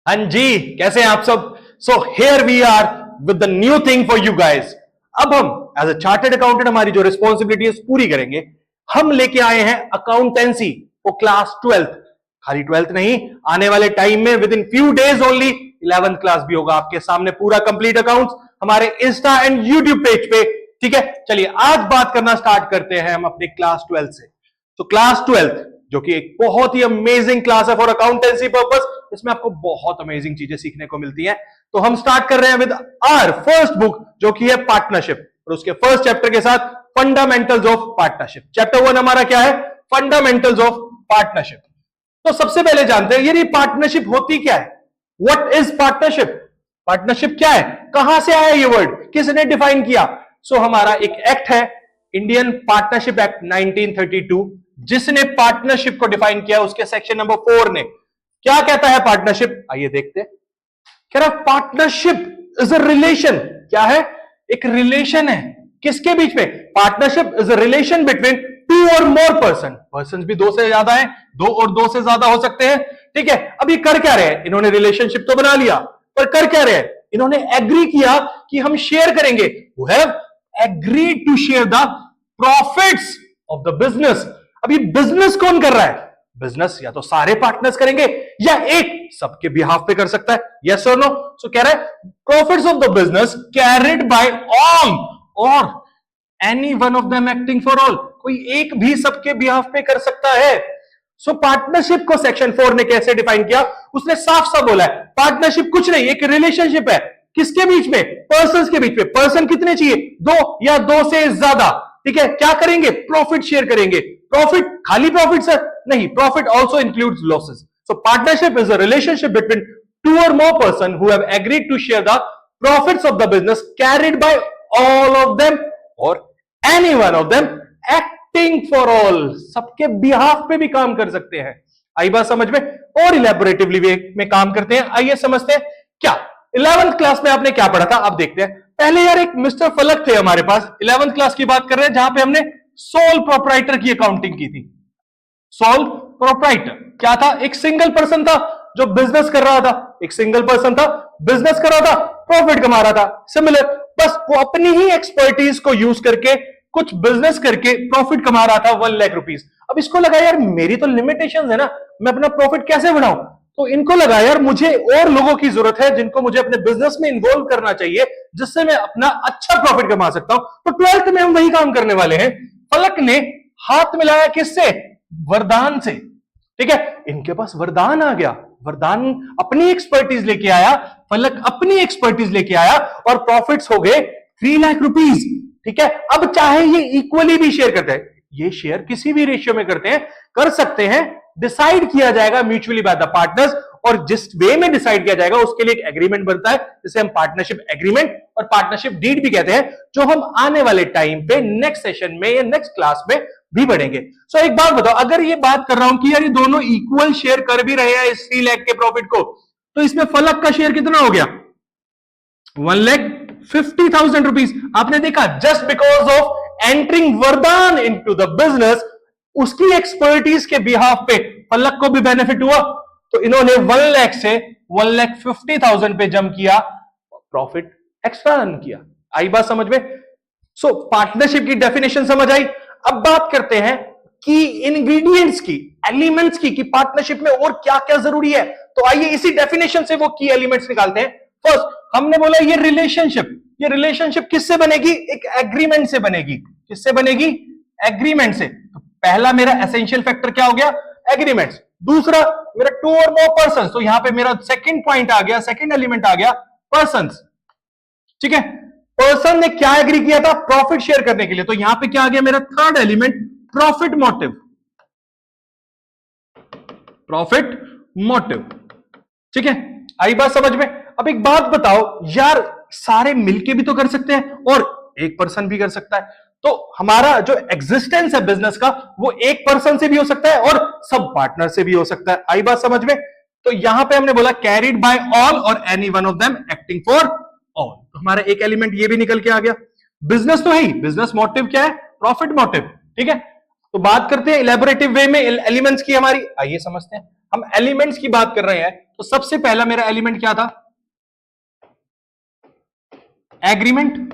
हाँ जी, कैसे हैं आप सब। So here we are with the new thing for you guys. अब हम एज अ चार्टर्ड अकाउंटेंट हमारी जो रिस्पॉन्सिबिलिटीज पूरी करेंगे। हम लेके आए हैं अकाउंटेंसी फॉर क्लास 12th। खाली 12th नहीं, आने वाले टाइम में with in few days only 11th class भी होगा आपके सामने, पूरा कंप्लीट अकाउंट्स हमारे इंस्टा एंड यूट्यूब पेज पे। ठीक है, चलिए आज बात करना स्टार्ट करते हैं हम अपने क्लास 12 से। तो क्लास 12th जो कि एक बहुत ही अमेजिंग क्लास है फॉर अकाउंटेंसी पर्पस, इसमें आपको बहुत अमेजिंग चीजें सीखने को मिलती हैं। तो हम स्टार्ट कर रहे हैं विद आवर फर्स्ट बुक जो कि है पार्टनरशिप, और उसके फर्स्ट चैप्टर के साथ फंडामेंटल्स ऑफ पार्टनरशिप। चैप्टर 1 हमारा क्या है? Fundamentals of partnership. तो सबसे पहले जानते हैं यार ये पार्टनरशिप होती क्या है। What is partnership? पार्टनरशिप क्या है, कहां से आया ये वर्ड, किसने डिफाइन किया? सो हमारा एक एक्ट है, इंडियन पार्टनरशिप एक्ट 1932, जिसने पार्टनरशिप को डिफाइन किया। उसके सेक्शन नंबर 4 ने क्या कहता है पार्टनरशिप, आइए देखते हैं। कह रहा पार्टनरशिप इज अ रिलेशन। क्या है? एक रिलेशन है, किसके बीच में? Partnership is a relation between two और मोर पर्सन भी दो से ज्यादा है, दो और दो से ज्यादा हो सकते हैं। ठीक है, अब ये कर क्या रहे हैं? इन्होंने रिलेशनशिप तो बना लिया, पर कर क्या रहे हैं? इन्होंने एग्री किया कि हम शेयर करेंगे। who have agreed to share the profits of the business। अब ये बिजनेस कौन कर रहा है? बिजनेस या तो सारे पार्टनर्स करेंगे या एक सबके बिहाफ पे कर सकता है। यस और नो? सो कह रहा है profits of the business carried by all और any one of them acting for all. कोई एक भी सबके बिहाफ पे कर सकता है। सो पार्टनरशिप को सेक्शन 4 ने कैसे डिफाइन किया? उसने साफ साफ बोला है पार्टनरशिप कुछ नहीं, एक रिलेशनशिप है। किसके बीच में? पर्संस के बीच में। पर्सन कितने चाहिए? दो या दो से ज्यादा। ठीक है, क्या करेंगे? प्रॉफिट शेयर करेंगे। प्रॉफिट खाली प्रॉफिट सर नहीं, profit also includes losses. So partnership is a relationship between two और more person who have agreed to share the profits of the business carried by all of them or any one of them acting for all. सबके behalf पे भी काम कर सकते हैं। आई बात समझ में? और इलेबोरेटिवली वे में काम करते हैं। आइए समझते हैं क्या 11th क्लास में आपने क्या पढ़ा था। अब देखते हैं। पहले यार एक मिस्टर फलक थे हमारे पास, 11th क्लास की बात कर रहे हैं, जहां पे हमने सोल प्रोप्राइटर की अकाउंटिंग की थी। सोल प्रोप्राइटर क्या था? एक सिंगल पर्सन था जो बिजनेस कर रहा था। एक सिंगल पर्सन था, बिजनेस कर रहा था, प्रॉफिट कमा रहा था। सिमिलर, बस वो अपनी ही एक्सपर्टीज को यूज करके कुछ बिजनेस करके प्रॉफिट कमा रहा था 1 लाख रुपीस। अब इसको लगा यार मेरी तो लिमिटेशंस है ना, मैं अपना प्रॉफिट कैसे बढ़ाऊं? तो इनको लगा यार मुझे और लोगों की जरूरत है जिनको मुझे अपने बिजनेस में इन्वॉल्व करना चाहिए, जिससे मैं अपना अच्छा प्रॉफिट कमा सकता हूं। तो 12th में हम वही काम करने वाले हैं। फलक ने हाथ मिलाया किससे? वरदान से। ठीक है, इनके पास वरदान आ गया। वरदान अपनी एक्सपर्टीज लेके आया, फलक अपनी एक्सपर्टीज लेके आया और प्रॉफिट्स हो गए 3 लाख रुपीस। ठीक है, अब चाहे ये इक्वली भी शेयर करते हैं, ये शेयर किसी भी रेशियो में करते हैं, कर सकते हैं, डिसाइड किया जाएगा म्यूचुअली बाय द पार्टनर्स। और जिस वे में डिसाइड किया जाएगा उसके लिए एक एग्रीमेंट बनता है, जिसे हम पार्टनरशिप एग्रीमेंट और पार्टनरशिप डीड भी कहते हैं, जो हम आने वाले टाइम पे नेक्स्ट सेशन में या नेक्स्ट क्लास में भी बढ़ेंगे। सो एक बात बताओ, अगर ये बात कर रहा हूं कि यार ये दोनों इक्वल शेयर कर भी रहे हैं इस 3 लाख के प्रॉफिट को, तो इसमें फलक का शेयर कितना हो गया? 1,50,000 रुपीज। आपने देखा, जस्ट बिकॉज ऑफ एंटरिंग वरदान इनटू द बिजनेस, उसकी एक्सपर्टीज के बिहाफ पे फलक को भी बेनिफिट हुआ। तो इन्होंने 1 लाख से 1,50,000 पे जम किया, प्रॉफिट एक्स्ट्रा अर्न किया। आई बात समझ में? सो पार्टनरशिप की डेफिनेशन समझ आई। अब बात करते हैं की इंग्रेडिएंट्स की, एलिमेंट्स की, कि पार्टनरशिप में और क्या क्या जरूरी है। तो आइए इसी डेफिनेशन से वो की एलिमेंट्स निकालते हैं। फर्स्ट हमने बोला ये रिलेशनशिप किससे बनेगी? एक एग्रीमेंट से बनेगी। किससे बनेगी? एग्रीमेंट से। तो पहला मेरा एसेंशियल फैक्टर क्या हो गया? एग्रीमेंट्स। दूसरा मेरा टू और मोर पर्संस, तो यहां पे मेरा सेकंड पॉइंट आ गया, सेकंड एलिमेंट आ गया पर्संस। ठीक है, पर्सन ने क्या एग्री किया था? प्रॉफिट शेयर करने के लिए। तो यहां पे क्या आ गया मेरा third element? Profit motive. Profit motive. ठीक है, आई बात समझ में? अब एक बात बताओ यार, सारे मिलके भी तो कर सकते हैं और एक पर्सन भी कर सकता है। तो हमारा जो एग्जिस्टेंस है बिजनेस का, वो एक पर्सन से भी हो सकता है और सब पार्टनर से भी हो सकता है। आई बात समझ में? तो यहां पे हमने बोला कैरिड बाय ऑल और any one of them acting for all. तो हमारा एक एलिमेंट ये भी निकल के आ गया। बिजनेस तो है ही, बिजनेस मोटिव क्या है? Profit motive. ठीक है, तो बात करते हैं इलेबोरेटिव वे में एलिमेंट्स की हमारी। आइए समझते हैं, हम एलिमेंट्स की बात कर रहे हैं। तो सबसे पहला मेरा एलिमेंट क्या था? एग्रीमेंट।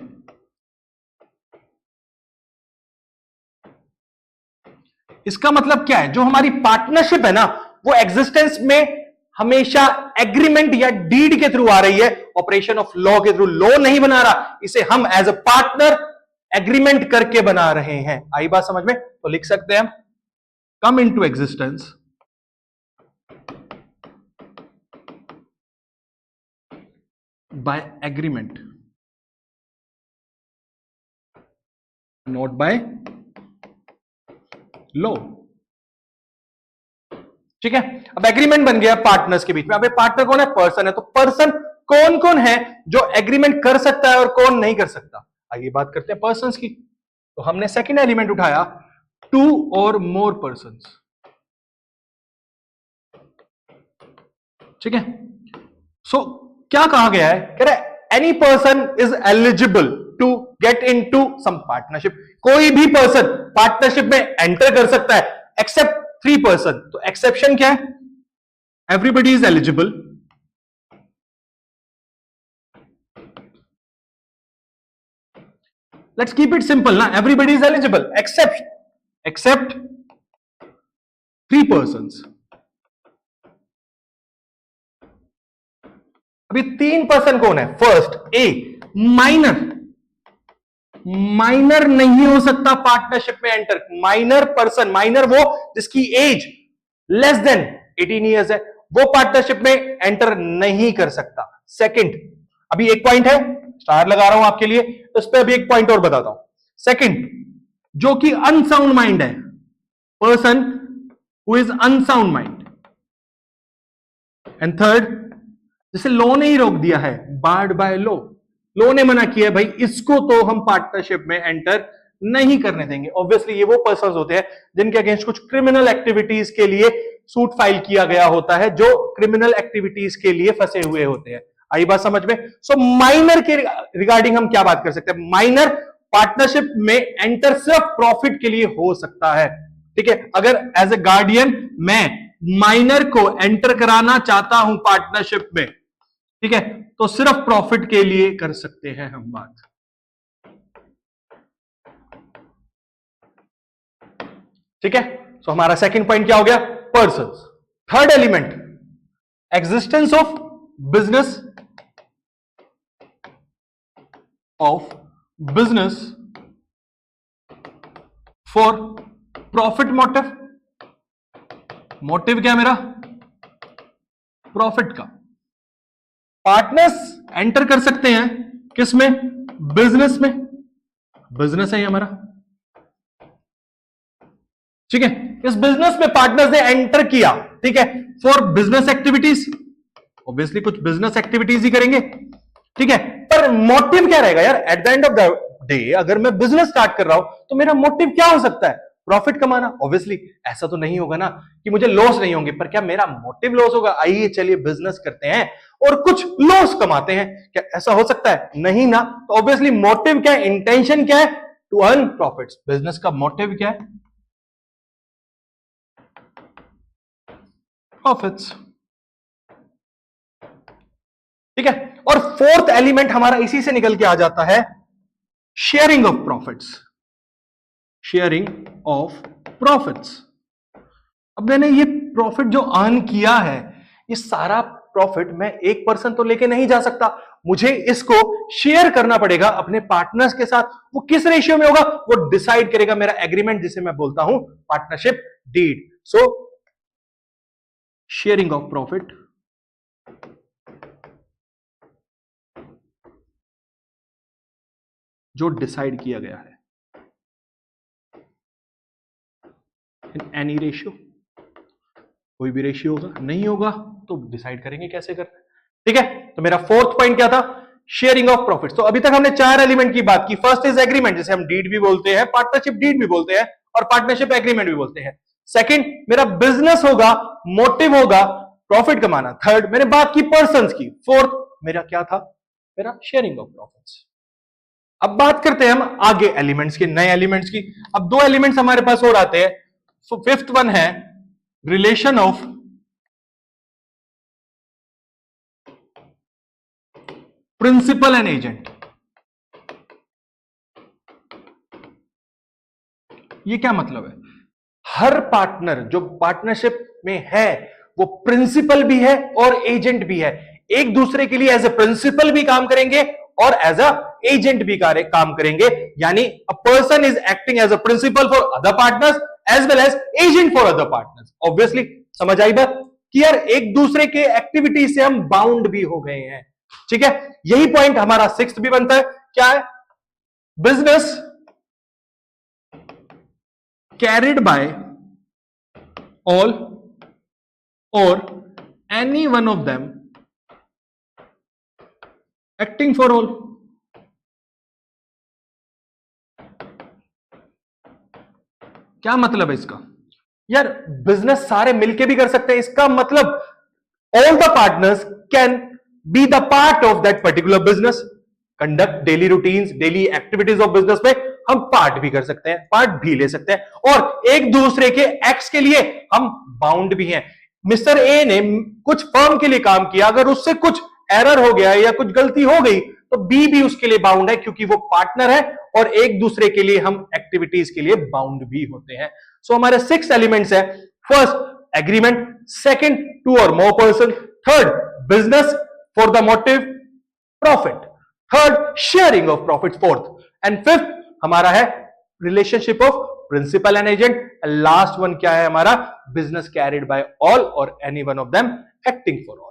इसका मतलब क्या है? जो हमारी पार्टनरशिप है ना, वो एग्जिस्टेंस में हमेशा एग्रीमेंट या डीड के थ्रू आ रही है, ऑपरेशन ऑफ लॉ के थ्रू। लॉ नहीं बना रहा, इसे हम एज अ पार्टनर एग्रीमेंट करके बना रहे हैं। आई बात समझ में? तो लिख सकते हैं हम, come into existence by agreement, not by law. ठीक है, अब एग्रीमेंट बन गया पार्टनर्स के बीच में। अब ये पार्टनर कौन है? पर्सन है। तो पर्सन कौन कौन है जो एग्रीमेंट कर सकता है और कौन नहीं कर सकता? आइए बात करते हैं पर्सन्स की। तो हमने सेकंड एलिमेंट उठाया, टू और मोर पर्सन्स। ठीक है, सो क्या कहा गया है? कह रहा है any person is eligible to get into some partnership. कोई भी पर्सन पार्टनरशिप में एंटर कर सकता है एक्सेप्ट 3 पर्सन। तो एक्सेप्शन क्या है? Everybody is eligible, let's keep it simple ना, everybody is eligible except 3 persons. अभी 3 पर्सन कौन है? First A, minor. माइनर नहीं हो सकता पार्टनरशिप में एंटर। माइनर पर्सन, माइनर वो जिसकी एज लेस देन 18 ईयर्स है, वो पार्टनरशिप में एंटर नहीं कर सकता। सेकंड, अभी एक पॉइंट है, स्टार लगा रहा हूं आपके लिए, उस पर अभी एक पॉइंट और बताता हूं। सेकंड, जो कि अनसाउंड माइंड है, person who is unsound mind. And third, जिसे लॉ ने ही रोक दिया है, बार्ड बाय लॉ। लॉ ने मना किया है भाई, इसको तो हम पार्टनरशिप में एंटर नहीं करने देंगे। ऑब्वियसली ये वो पर्सन्स होते हैं जिनके अगेंस्ट कुछ क्रिमिनल एक्टिविटीज के लिए सूट फाइल किया गया होता है, जो क्रिमिनल एक्टिविटीज के लिए फंसे हुए होते हैं। आई बात समझ में? सो माइनर के रिगार्डिंग हम क्या बात कर सकते हैं? माइनर पार्टनरशिप में एंटर सिर्फ प्रॉफिट के लिए हो सकता है। ठीक है, अगर एज ए गार्डियन मैं माइनर को एंटर कराना चाहता हूं पार्टनरशिप में, ठीक है, तो सिर्फ प्रॉफिट के लिए कर सकते हैं हम बात। ठीक है, सो हमारा सेकंड पॉइंट क्या हो गया? Persons. Third element, existence of business for profit motive. Motive क्या मेरा? प्रॉफिट का। पार्टनर्स एंटर कर सकते हैं किस में? बिजनेस में। बिजनेस है हमारा, ठीक है। इस बिजनेस में पार्टनर्स ने एंटर किया, ठीक है, फॉर बिजनेस एक्टिविटीज। ऑब्वियसली कुछ बिजनेस एक्टिविटीज ही करेंगे, ठीक है। पर मोटिव क्या रहेगा यार? At the end of the day अगर मैं बिजनेस स्टार्ट कर रहा हूं तो मेरा मोटिव क्या हो सकता है? प्रॉफिट कमाना। ऑब्वियसली ऐसा तो नहीं होगा ना कि मुझे लॉस नहीं होंगे, पर क्या मेरा मोटिव लॉस होगा? आइए चलिए बिजनेस करते हैं और कुछ लॉस कमाते हैं, क्या ऐसा हो सकता है? नहीं ना। तो ऑब्वियसली मोटिव क्या है? इंटेंशन क्या है? To earn profits. बिजनेस का मोटिव क्या है? प्रॉफिट्स। ठीक है, और फोर्थ एलिमेंट हमारा इसी से निकल के आ जाता है, sharing of profits. Sharing of profits. अब मैंने ये प्रॉफिट जो अर्न किया है, ये सारा प्रॉफिट मैं एक पर्सन तो लेके नहीं जा सकता, मुझे इसको शेयर करना पड़ेगा अपने पार्टनर्स के साथ। वो किस रेशियो में होगा? वो डिसाइड करेगा मेरा एग्रीमेंट, जिसे मैं बोलता हूं partnership deed. So sharing of profit जो डिसाइड किया गया है इन एनी रेशियो। कोई भी रेशियो होगा, नहीं होगा तो डिसाइड करेंगे कैसे करना है। ठीक है, तो मेरा फोर्थ पॉइंट क्या था? Sharing of profit. तो अभी तक हमने 4 एलिमेंट की बात की। फर्स्ट इज एग्रीमेंट, जिसे हम डीड भी बोलते हैं, पार्टनरशिप डीड भी बोलते हैं और पार्टनरशिप एग्रीमेंट भी बोलते हैं। सेकंड मेरा बिजनेस होगा, मोटिव होगा प्रॉफिट कमाना। थर्ड मैंने बात की पर्संस की। फोर्थ मेरा क्या था? मेरा शेयरिंग ऑफ प्रॉफिट्स। अब बात करते हैं हम आगे एलिमेंट्स की, नए एलिमेंट्स की। अब दो एलिमेंट्स हमारे पास और आते हैं। सो फिफ्थ वन है relation of principal and agent. ये क्या मतलब है? हर पार्टनर जो पार्टनरशिप में है वो प्रिंसिपल भी है और एजेंट भी है। एक दूसरे के लिए एज ए प्रिंसिपल भी काम करेंगे और एज अ एजेंट भी काम करेंगे। यानी a person is acting as a principal for other partners as well as agent for other partners. Obviously समझ आई बात कि यार एक दूसरे के एक्टिविटी से हम बाउंड भी हो गए हैं। ठीक है, यही पॉइंट हमारा सिक्स्थ भी बनता है। क्या है? Business carried by all or any one of them acting for all। क्या मतलब है इसका? यार बिजनेस सारे मिलके भी कर सकते हैं, इसका मतलब all the partners can be the part of that particular business, conduct daily routines, daily activities of business में हम पार्ट भी कर सकते हैं, पार्ट भी ले सकते हैं और एक दूसरे के एक्ट्स के लिए हम बाउंड भी हैं। मिस्टर ए ने कुछ फर्म के लिए काम किया, अगर उससे कुछ एरर हो गया या कुछ गलती हो गई तो बी भी उसके लिए बाउंड है क्योंकि वो पार्टनर है और एक दूसरे के लिए हम एक्टिविटीज के लिए बाउंड भी होते हैं। सो हमारे 6 एलिमेंट्स है। फर्स्ट एग्रीमेंट, सेकंड टू और more person, third business for the motive profit, third sharing of profit, fourth and fifth हमारा है relationship of principal and agent. Last one क्या है हमारा? बिजनेस कैरिड बाय ऑल और any one of them acting for all.